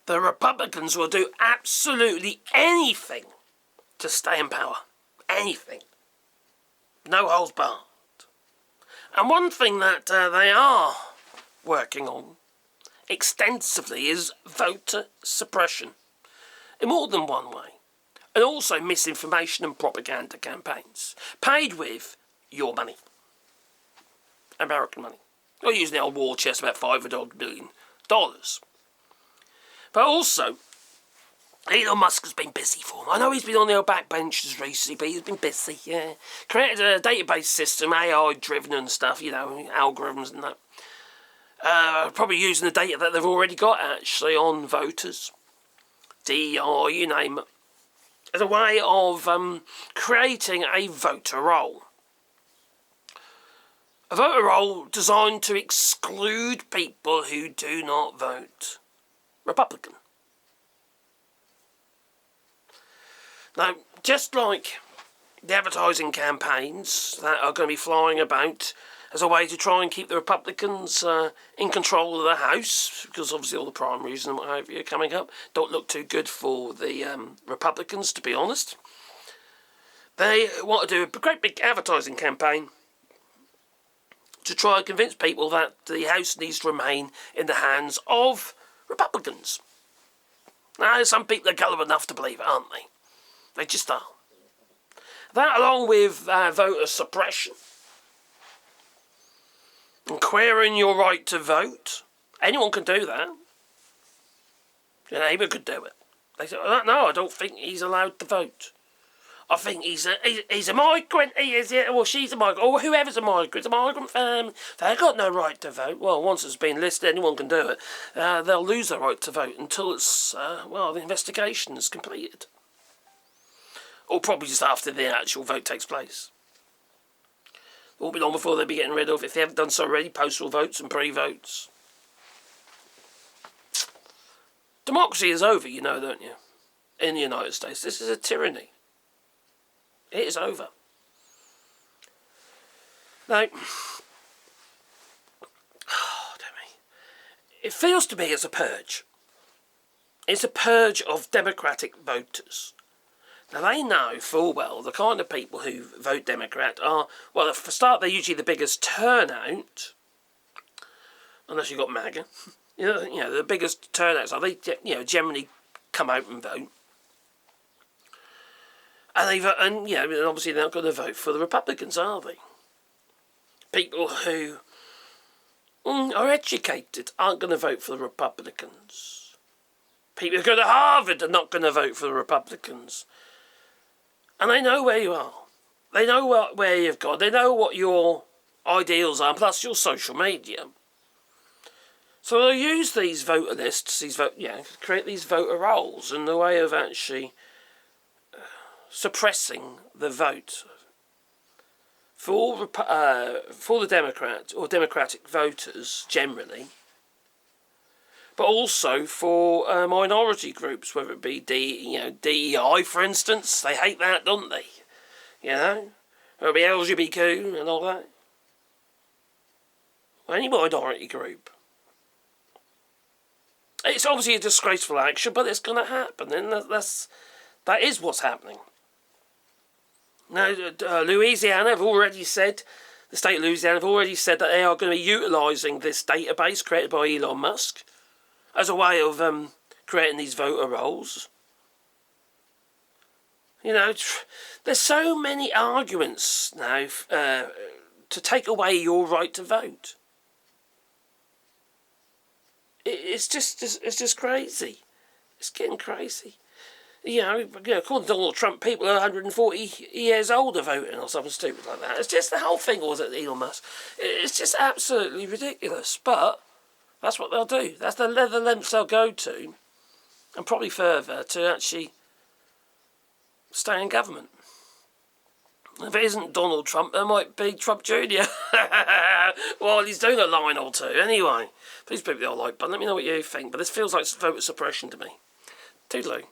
the Republicans will do absolutely anything to stay in power. Anything. No holds barred. And one thing that they are working on extensively is voter suppression in more than one way. And also misinformation and propaganda campaigns paid with your money. American money. We're using the old war chest, about $500 billion. But also, Elon Musk has been busy for him. I know he's been on the old backbenches recently, but he's been busy, yeah. Created a database system, AI-driven and stuff, you know, algorithms and that. Probably using the data that they've already got, actually, on voters. DEI, you name it. As a way of creating a voter roll. A voter roll designed to exclude people who do not vote Republican. Now, just like the advertising campaigns that are going to be flying about as a way to try and keep the Republicans in control of the House, because obviously all the primaries and what have you coming up don't look too good for the Republicans, to be honest. They want to do a great big advertising campaign to try and convince people that the House needs to remain in the hands of Republicans. Now, some people are gullible enough to believe it, aren't they? They just are. That, along with voter suppression, and querying your right to vote. Anyone can do that. Your neighbour could do it. They say, no, I don't think he's allowed to vote. I think he's a migrant, he is, or she's a migrant, or whoever's a migrant family. They've got no right to vote. Well, once it's been listed, anyone can do it. They'll lose their right to vote until it's, the investigation is completed. Or probably just after the actual vote takes place. It won't be long before they'll be getting rid of, if they haven't done so already, postal votes and pre-votes. Democracy is over, you know, don't you? In the United States. This is a tyranny. It is over. Now, it feels to me it's a purge. It's a purge of Democratic voters. Now, they know full well the kind of people who vote Democrat are, well, for a start, they're usually the biggest turnout, unless you've got MAGA. You know, the biggest turnouts are, they generally come out and vote. And obviously they're not going to vote for the Republicans, are they? People who are educated aren't going to vote for the Republicans. People who go to Harvard are not going to vote for the Republicans. And they know where you are. They know where you've gone. They know what your ideals are, plus your social media. So they'll use these voter lists, create these voter rolls in the way of actually suppressing the vote for the Democrat or Democratic voters generally, but also for minority groups, whether it be DEI, for instance. They hate that, don't they? You know, or it be LGBTQ and all that. Any minority group. It's obviously a disgraceful action, but it's going to happen, and that is what's happening. Now, Louisiana have already said, the state of Louisiana have already said that they are going to be utilising this database created by Elon Musk as a way of creating these voter rolls. You know, there's so many arguments now to take away your right to vote. It's just crazy. It's getting crazy. You know, according to Donald Trump, people are 140 years old are voting or something stupid like that. It's just the whole thing, was it, Elon Musk? It's just absolutely ridiculous. But that's what they'll do. That's the lengths they'll go to, and probably further, to actually stay in government. If it isn't Donald Trump, there might be Trump Jr. Well, he's doing a line or two. Anyway, please put the like button. Let me know what you think. But this feels like voter suppression to me. Toodaloo.